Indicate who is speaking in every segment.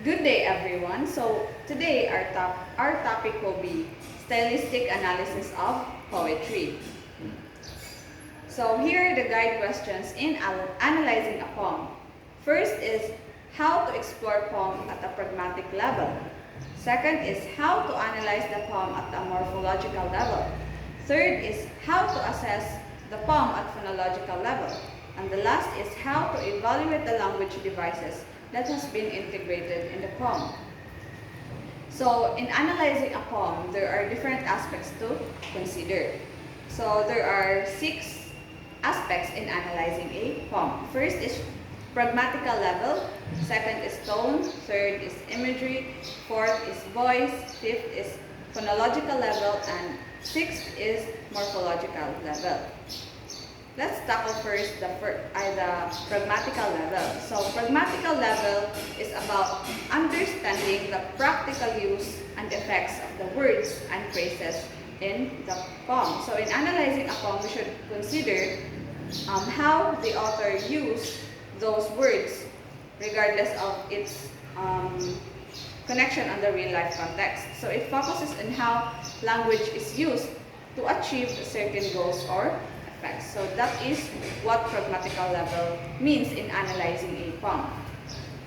Speaker 1: Good day, everyone. So today our topic will be stylistic analysis of poetry. So here are the guide questions in analyzing a poem. First is how to explore poem at a pragmatic level. Second is how to analyze the poem at a morphological level. Third is how to assess the poem at phonological level. And the last is how to evaluate the language devices that has been integrated in the poem. So in analyzing a poem, there are different aspects to consider. So there are 6 aspects in analyzing a poem. First is pragmatical level, second is tone, third is imagery, fourth is voice, fifth is phonological level, and sixth is morphological level. Let's tackle first the pragmatical level. So pragmatical level is about understanding the practical use and effects of the words and phrases in the poem. So in analyzing a poem, we should consider how the author used those words regardless of its connection on the real life context. So it focuses on how language is used to achieve certain goals or effects. So that is what pragmatical level means in analyzing a poem.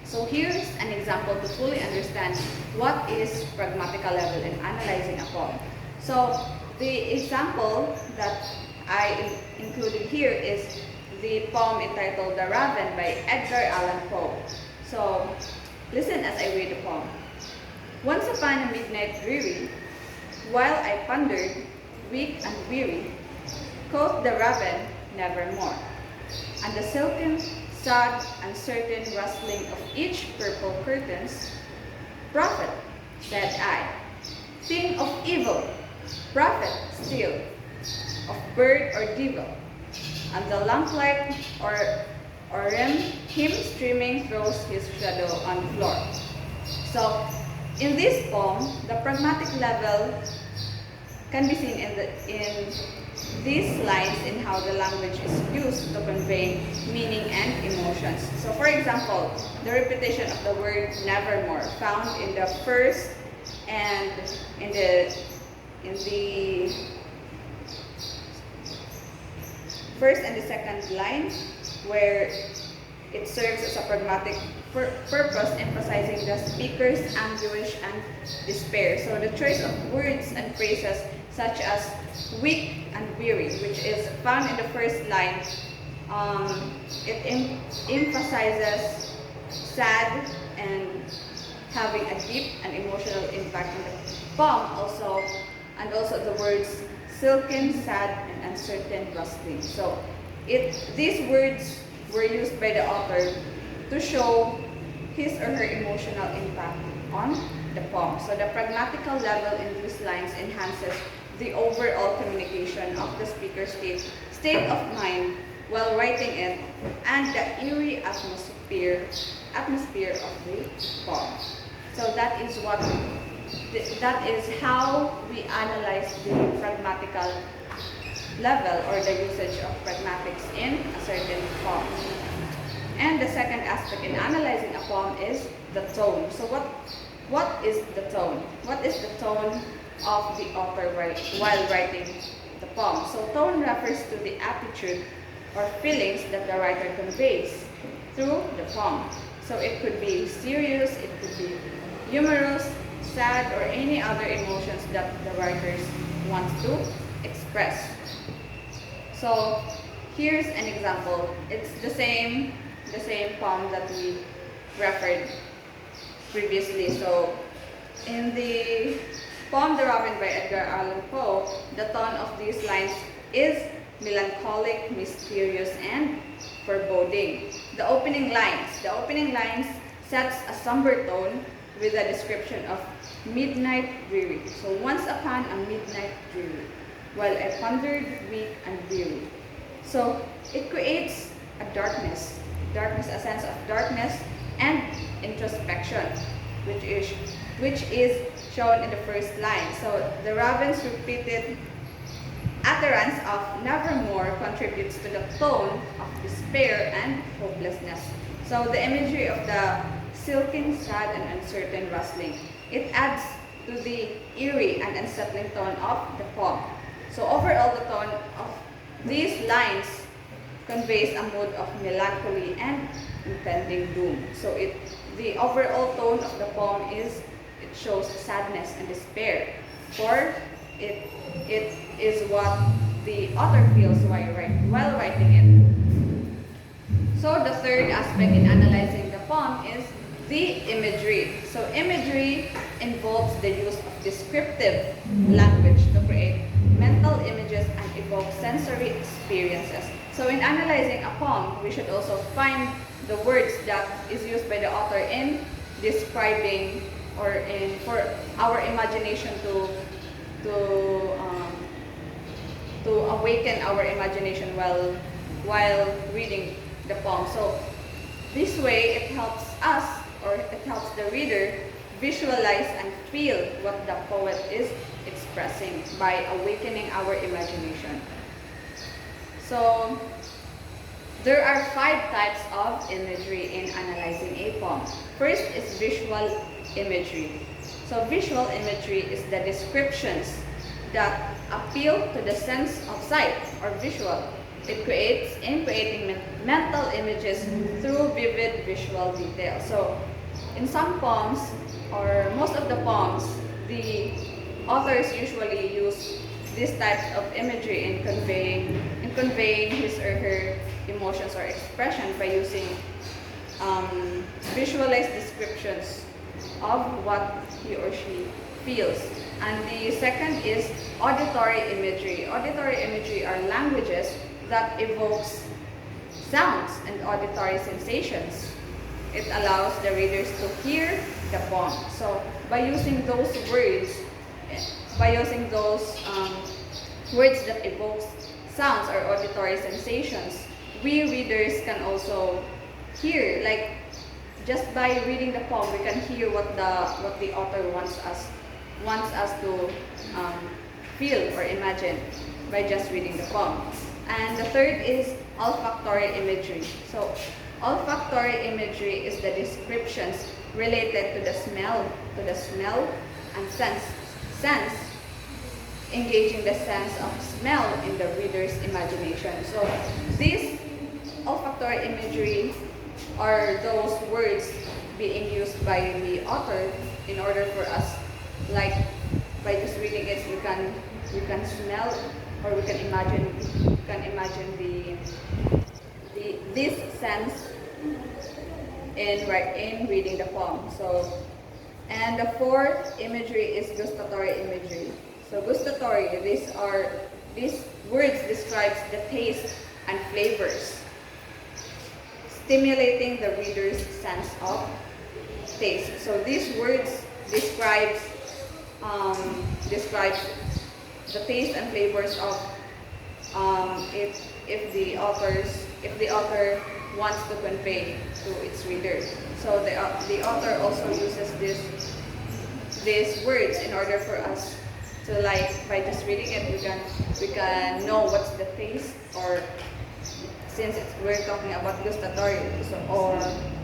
Speaker 1: So here's an example to fully understand what is pragmatical level in analyzing a poem. So the example that I included here is the poem entitled The Raven by Edgar Allan Poe. So listen as I read the poem. Once upon a midnight dreary, while I pondered, weak and weary, quoth the raven, nevermore. And the silken, sad, uncertain rustling of each purple curtains, prophet, said I, thing of evil, prophet still, of bird or devil, and the lamplight or him streaming throws his shadow on the floor. So, in this poem, the pragmatic level can be seen in these lines in how the language is used to convey meaning and emotions. So for example, the repetition of the word nevermore found in the first and in the first and the second line, where it serves as a pragmatic purpose, emphasizing the speaker's anguish and despair. So the choice of words and phrases such as weak and weary, which is found in the first line, it emphasizes sad and having a deep and emotional impact in the poem also, and also the words silken, sad, and uncertain rustling. So these words were used by the author to show his or her emotional impact on the poem. So the pragmatical level in these lines enhances the overall communication of the speaker's state of mind while writing it, and the eerie atmosphere of the poem. So that is how we analyze the pragmatical level or the usage of pragmatics in a certain poem. And the second aspect in analyzing a poem is the tone. So what is the tone? What is the tone of the author while writing the poem? So tone refers to the attitude or feelings that the writer conveys through the poem. So it could be serious, it could be humorous, sad, or any other emotions that the writers want to express. So here's an example. It's the same poem that we referred previously. So in the poem The Raven by Edgar Allan Poe, the tone of these lines is melancholic, mysterious, and foreboding. The opening lines sets a somber tone with a description of midnight dreary. So once upon a midnight dreary, while I pondered, weak and weary. So it creates a darkness, a sense of darkness and introspection, which is shown in the first line. So the raven's repeated utterance of nevermore contributes to the tone of despair and hopelessness. So the imagery of the silken, sad, and uncertain rustling. It adds to the eerie and unsettling tone of the poem. So overall, the tone of these lines conveys a mood of melancholy and impending doom. So the overall tone of the poem is, it shows sadness and despair, for it is what the author feels while writing it. So the third aspect in analyzing the poem is the imagery. So imagery involves the use of descriptive language to create mental images and evoke sensory experiences. So in analyzing a poem, we should also find the words that is used by the author in describing, or for our imagination to awaken our imagination while reading the poem. So this way it helps us, or it helps the reader, visualize and feel what the poet is expressing by awakening our imagination. So there are 5 types of imagery in analyzing a poem. First is visual imagery. So visual imagery is the descriptions that appeal to the sense of sight or visual. It creates in creating mental images through vivid visual detail. So in some poems, or most of the poems, the authors usually use these types of imagery in conveying his or her emotions or expression by using visualized descriptions of what he or she feels. And the second is auditory imagery. Auditory imagery are languages that evokes sounds and auditory sensations. It allows the readers to hear the poem. So by using those words, words that evokes sounds or auditory sensations, we readers can also hear, like just by reading the poem, we can hear what the author wants us to feel or imagine by just reading the poem. And the third is olfactory imagery. So olfactory imagery is the descriptions related to the smell and sense, engaging the sense of smell in the reader's imagination. So these olfactory imagery are those words being used by the author in order for us, like by just reading it, we can smell, or we can imagine this sense in reading the poem. So, and the fourth imagery is gustatory imagery. So gustatory, these words describes the taste and flavors, stimulating the reader's sense of taste. So these words describes the taste and flavors of if the author wants to convey to its reader. So the author also uses these words in order for us to, like, by just reading it, we can know what's the taste, or since we're talking about gustatory, so, or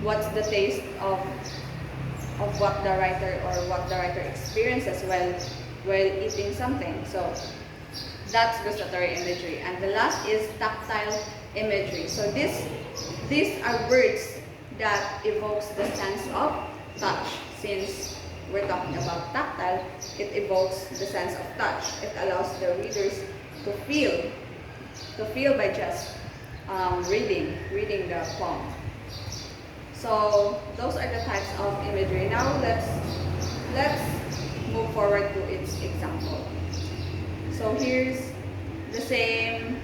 Speaker 1: what's the taste of what the writer experiences while eating something. So that's gustatory imagery. And the last is tactile imagery. So these are words that evokes the sense of touch. Since we're talking about tactile, it evokes the sense of touch. It allows the readers to feel by just reading the poem. So those are the types of imagery. Now let's move forward to its example. So here's the same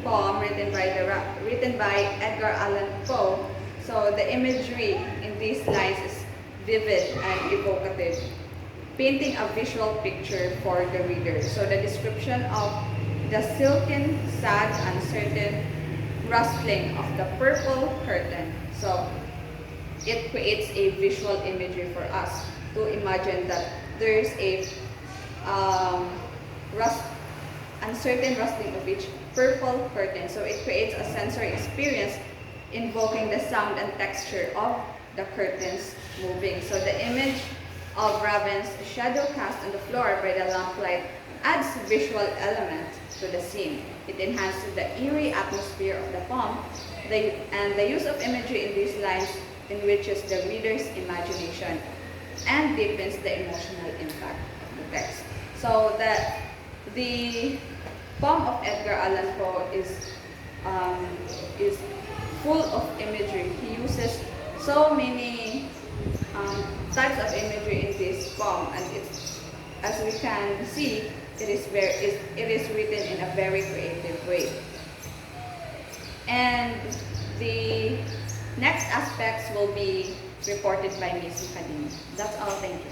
Speaker 1: poem written by Edgar Allan Poe. So the imagery in these lines is vivid and evocative, painting a visual picture for the reader. So the description of the silken, sad, uncertain rustling of the purple curtain. So it creates a visual imagery for us to imagine that there's a uncertain rustling of each purple curtain. So it creates a sensory experience invoking the sound and texture of the curtains moving. So the image of Raven's shadow cast on the floor by the lamplight adds visual element to the scene. It enhances the eerie atmosphere of the poem, and the use of imagery in these lines enriches the reader's imagination and deepens the emotional impact of the text. So the poem of Edgar Allan Poe is full of imagery. He uses so many types of imagery in this poem, and it's, as we can see, it is written in a very creative way. And the next aspects will be reported by Miss Kadini. That's all. Thank you.